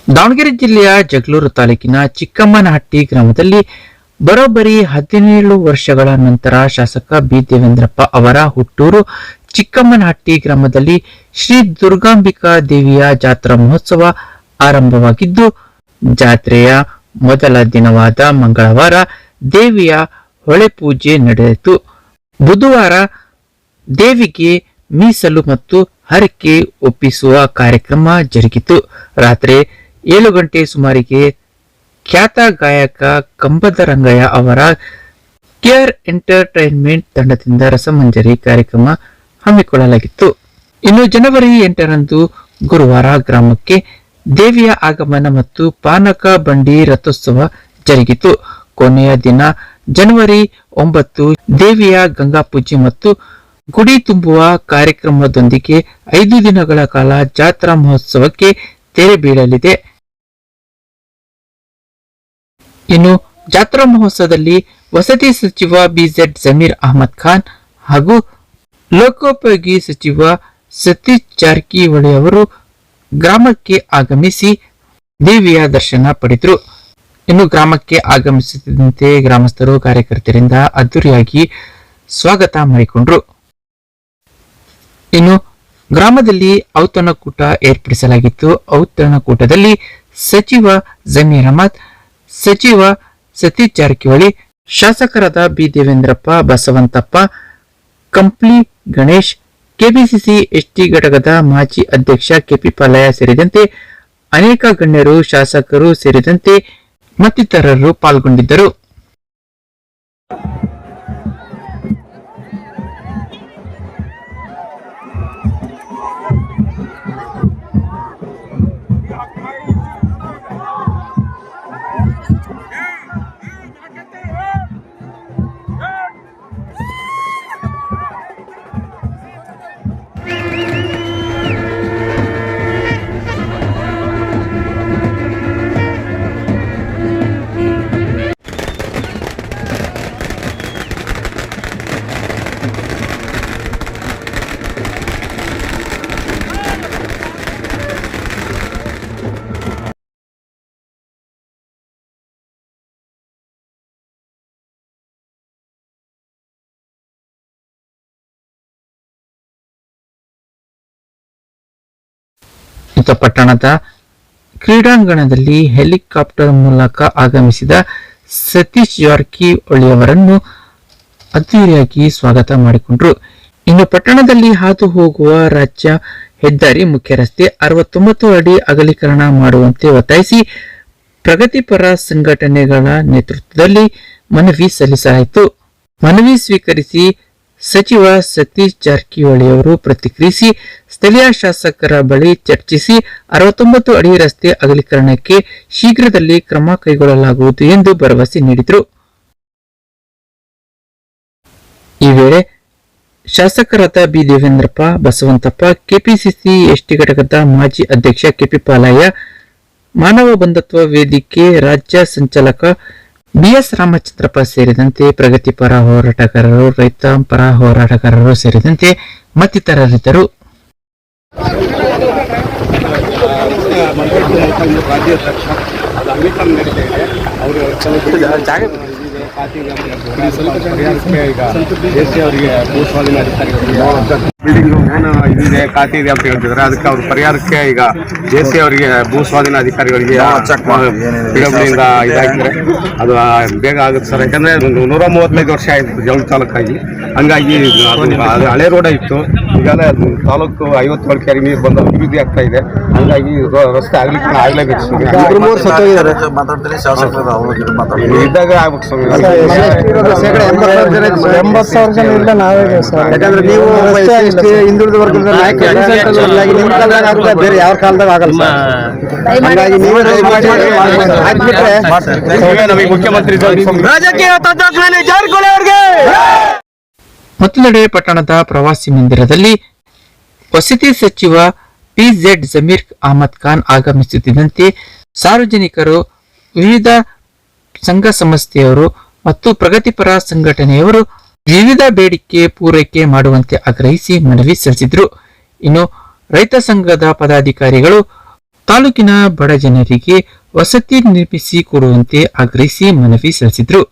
ದಾವಣಗೆರೆ ಜಿಲ್ಲೆಯ ಜಗಳೂರು ತಾಲೂಕಿನ ಚಿಕ್ಕಮ್ಮನಹಟ್ಟಿ ಗ್ರಾಮದಲ್ಲಿ ಬರೋಬ್ಬರಿ 17 ವರ್ಷಗಳ ನಂತರ ಶಾಸಕ ಬಿ ದೇವೇಂದ್ರಪ್ಪ ಅವರ ಹುಟ್ಟೂರು ಚಿಕ್ಕಮ್ಮನಹಟ್ಟಿ ಗ್ರಾಮದಲ್ಲಿ ಶ್ರೀ ದುರ್ಗಾಂಬಿಕಾ ದೇವಿಯ ಜಾತ್ರಾ ಮಹೋತ್ಸವ ಆರಂಭವಾಗಿದ್ದು, ಜಾತ್ರೆಯ ಮೊದಲ ದಿನವಾದ ಮಂಗಳವಾರ ದೇವಿಯ ಹೊಳೆ ಪೂಜೆ ನಡೆಯಿತು. ಬುಧವಾರ ದೇವಿಗೆ ಮೀಸಲು ಮತ್ತು ಹರಕೆ ಒಪ್ಪಿಸುವ ಕಾರ್ಯಕ್ರಮ ಜರುಗಿತು. ರಾತ್ರಿ 7 ಗಂಟೆ ಸುಮಾರಿಗೆ ಖ್ಯಾತ ಗಾಯಕ ಕಂಬದ ರಂಗಯ್ಯ ಅವರ ಕೇರ್ ಎಂಟರ್ಟೈನ್ಮೆಂಟ್ ತಂಡದಿಂದ ರಸಮಂಜರಿ ಕಾರ್ಯಕ್ರಮ ಹಮ್ಮಿಕೊಳ್ಳಲಾಗಿತ್ತು. ಇನ್ನು ಜನವರಿ 8ರಂದು ಗುರುವಾರ ಗ್ರಾಮಕ್ಕೆ ದೇವಿಯ ಆಗಮನ ಮತ್ತು ಪಾನಕ ಬಂಡಿ ರಥೋತ್ಸವ ಜರುಗಿತು. ಕೊನೆಯ ದಿನ ಜನವರಿ 9 ದೇವಿಯ ಗಂಗಾ ಪೂಜೆ ಮತ್ತು ಗುಡಿ ತುಂಬುವ ಕಾರ್ಯಕ್ರಮದೊಂದಿಗೆ 5 ದಿನಗಳ ಕಾಲ ಜಾತ್ರಾ ಮಹೋತ್ಸವಕ್ಕೆ ತೆರೆ ಬೀಳಲಿದೆ. ಇನ್ನು ಜಾತ್ರಾ ಮಹೋತ್ಸವದಲ್ಲಿ ವಸತಿ ಸಚಿವ ಬಿಜೆಡ್ ಜಮೀರ್ ಅಹಮದ್ ಖಾನ್ ಹಾಗೂ ಲೋಕೋಪಯೋಗಿ ಸಚಿವ ಸತೀಶ್ ಜಾರಕಿಹೊಳಿ ಅವರು ಗ್ರಾಮಕ್ಕೆ ಆಗಮಿಸಿ ದೇವಿಯ ದರ್ಶನ ಪಡೆದರು. ಇನ್ನು ಗ್ರಾಮಕ್ಕೆ ಆಗಮಿಸುತ್ತಿದ್ದಂತೆ ಗ್ರಾಮಸ್ಥರು ಕಾರ್ಯಕರ್ತರಿಂದ ಅದ್ದೂರಿಯಾಗಿ ಸ್ವಾಗತ ಮಾಡಿಕೊಂಡರು. ಇನ್ನು ಗ್ರಾಮದಲ್ಲಿ ಔತಣಕೂಟ ಏರ್ಪಡಿಸಲಾಗಿತ್ತು. ಔತಣಕೂಟದಲ್ಲಿ ಸಚಿವ ಜಮೀರ್ ಅಹಮದ್, ಸಚಿವ ಸತೀಶ್ ಜಾರಕಿಹೊಳಿ, ಶಾಸಕರಾದ B Devendrappa, Basavanthappa, Kampli Ganesh, KPCC ST ಘಟಕದ ಮಾಜಿ ಅಧ್ಯಕ್ಷ ಕೆಪಿ ಪಾಲಯ್ಯ ಸೇರಿದಂತೆ ಅನೇಕ ಗಣ್ಯರು, ಶಾಸಕರು ಸೇರಿದಂತೆ ಮತ್ತಿತರರು ಪಾಲ್ಗೊಂಡಿದ್ದರು. ಪಟ್ಟಣದ ಕ್ರೀಡಾಂಗಣದಲ್ಲಿ ಹೆಲಿಕಾಪ್ಟರ್ ಮೂಲಕ ಆಗಮಿಸಿದ ಸತೀಶ್ ಜಾರಕಿಹೊಳಿ ಅವರನ್ನು ಅದ್ದೂರಿಯಾಗಿ ಸ್ವಾಗತ ಮಾಡಿಕೊಂಡರು. ಇನ್ನು ಪಟ್ಟಣದಲ್ಲಿ ಹಾದು ಹೋಗುವ ರಾಜ್ಯ ಹೆದ್ದಾರಿ ಮುಖ್ಯ ರಸ್ತೆ 69 ಅಡಿ ಅಗಲೀಕರಣ ಮಾಡುವಂತೆ ಒತ್ತಾಯಿಸಿ ಪ್ರಗತಿಪರ ಸಂಘಟನೆಗಳ ನೇತೃತ್ವದಲ್ಲಿ ಮನವಿ ಸಲ್ಲಿಸಲಾಯಿತು. ಮನವಿ ಸ್ವೀಕರಿಸಿ ಸಚಿವ ಸತೀಶ್ ಜಾರಕಿಹೊಳಿ ಅವರು ಪ್ರತಿಕ್ರಿಯಿಸಿ, ಸ್ಥಳೀಯ ಶಾಸಕರ ಬಳಿ ಚರ್ಚಿಸಿ 69 ಅಡಿ ರಸ್ತೆ ಅಗಲೀಕರಣಕ್ಕೆ ಶೀಘ್ರದಲ್ಲಿ ಕ್ರಮ ಕೈಗೊಳ್ಳಲಾಗುವುದು ಎಂದು ಭರವಸೆ ನೀಡಿದರು. ಈ ವೇಳೆ ಶಾಸಕರಾದ B Devendrappa, Basavanthappa, KPCC ST ಘಟಕದ ಮಾಜಿ ಅಧ್ಯಕ್ಷ ಕೆಪಿ ಪಾಲಯ್ಯ, ಮಾನವ ಬಂಧುತ್ವ ವೇದಿಕೆ ರಾಜ್ಯ ಸಂಚಾಲಕ ಬಿಎಸ್ ರಾಮಚಂದ್ರಪ್ಪ ಸೇರಿದಂತೆ ಪ್ರಗತಿಪರ ಹೋರಾಟಗಾರರು, ರೈತ ಪರ ಹೋರಾಟಗಾರರು ಸೇರಿದಂತೆ ಮತ್ತಿತರರಿದ್ದರು. ಬಿಲ್ಡಿಂಗ್ ಇದಿದೆ, ಖಾತೆ ಇದೆ ಅಂತ ಹೇಳ್ತಿದ್ರೆ ಅದಕ್ಕೆ ಅವ್ರ ಪರಿಹಾರಕ್ಕೆ ಈಗ ಜೆಸಿ ಅವರಿಗೆ ಭೂ ಸ್ವಾಧೀನ ಅಧಿಕಾರಿಗಳಿಗೆ ಪಿಡಬ್ಲ್ಯೂಯಿಂದ ಇದಾಗಿದ್ರೆ ಅದು ಬೇಗ ಆಗುತ್ತೆ ಸರ್. ಯಾಕಂದ್ರೆ 135 ವರ್ಷ ಆಯ್ತು ಜವಳಿ ತಾಲೂಕಾಗಿ, ಹಂಗಾಗಿ ಅದು ಹಳೆ ರೋಡ ಇತ್ತು. ಈಗಾಗಲೇ ತಾಲೂಕು 50 ವರ್ಷ ನೀರು ಬಂದು ಅಭಿವೃದ್ಧಿ ಆಗ್ತಾ ಇದೆ. ಹಂಗಾಗಿ ರಸ್ತೆ ಆಗ್ಲಿಕ್ಕೆ ಆಗಲೇಬೇಕು. ಇದ್ದಾಗ ಆಗ್ಬೇಕು ಸ್ವಾಮಿ. ಯಾಕಂದ್ರೆ ನೀವು ಹಿಂದುಳಿದ ವರ್ಗದ ನಾಯಕರು ಬೇರೆ ಯಾವ ಕಾಲದಾಗ ಆಗಲ್ಲ. ಹಾಗಾಗಿ ಮುಖ್ಯಮಂತ್ರಿ ಮತ್ತೊಂದೆಡೆ ಪಟ್ಟಣದ ಪ್ರವಾಸಿ ಮಂದಿರದಲ್ಲಿ ವಸತಿ ಸಚಿವ ಪಿಜೆಡ್ ಜಮೀರ್ ಅಹಮದ್ ಖಾನ್ ಆಗಮಿಸುತ್ತಿದ್ದಂತೆ ಸಾರ್ವಜನಿಕರು, ವಿವಿಧ ಸಂಘ ಸಂಸ್ಥೆಯವರು ಮತ್ತು ಪ್ರಗತಿಪರ ಸಂಘಟನೆಯವರು ವಿವಿಧ ಬೇಡಿಕೆ ಪೂರೈಕೆ ಮಾಡುವಂತೆ ಆಗ್ರಹಿಸಿ ಮನವಿ ಸಲ್ಲಿಸಿದ್ರು. ಇನ್ನು ರೈತ ಸಂಘದ ಪದಾಧಿಕಾರಿಗಳು ತಾಲೂಕಿನ ಬಡ ಜನರಿಗೆ ವಸತಿ ನಿರ್ಮಿಸಿ ಕೊಡುವಂತೆ ಆಗ್ರಹಿಸಿ ಮನವಿ ಸಲ್ಲಿಸಿದರು.